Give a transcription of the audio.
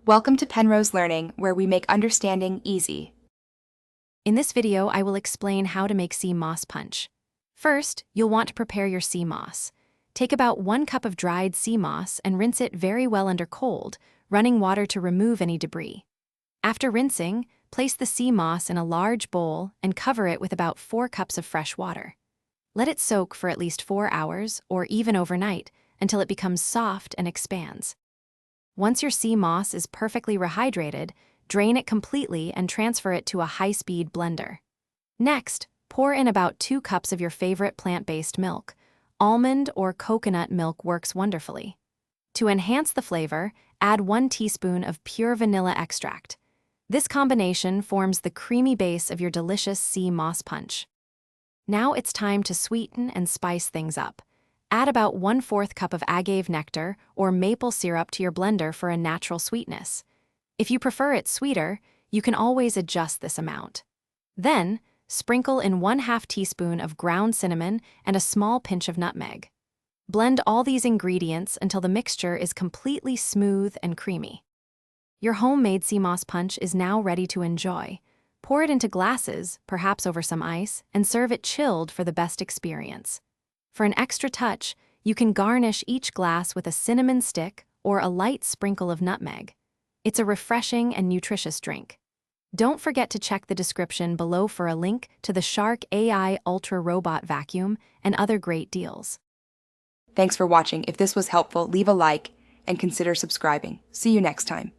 Welcome to Penrose Learning, where we make understanding easy. In this video, I will explain how to make sea moss punch. First, you'll want to prepare your sea moss. Take about 1 cup of dried sea moss and rinse it very well under cold, running water to remove any debris. After rinsing, place the sea moss in a large bowl and cover it with about 4 cups of fresh water. Let it soak for at least 4 hours, or even overnight, until it becomes soft and expands. Once your sea moss is perfectly rehydrated, drain it completely and transfer it to a high-speed blender. Next, pour in about 2 cups of your favorite plant-based milk. Almond or coconut milk works wonderfully. To enhance the flavor, add 1 teaspoon of pure vanilla extract. This combination forms the creamy base of your delicious sea moss punch. Now it's time to sweeten and spice things up. Add about 1/4 cup of agave nectar or maple syrup to your blender for a natural sweetness. If you prefer it sweeter, you can always adjust this amount. Then, sprinkle in 1/2 teaspoon of ground cinnamon and a small pinch of nutmeg. Blend all these ingredients until the mixture is completely smooth and creamy. Your homemade sea moss punch is now ready to enjoy. Pour it into glasses, perhaps over some ice, and serve it chilled for the best experience. For an extra touch, you can garnish each glass with a cinnamon stick or a light sprinkle of nutmeg. It's a refreshing and nutritious drink. Don't forget to check the description below for a link to the Shark AI Ultra Robot Vacuum and other great deals. Thanks for watching. If this was helpful, leave a like and consider subscribing. See you next time.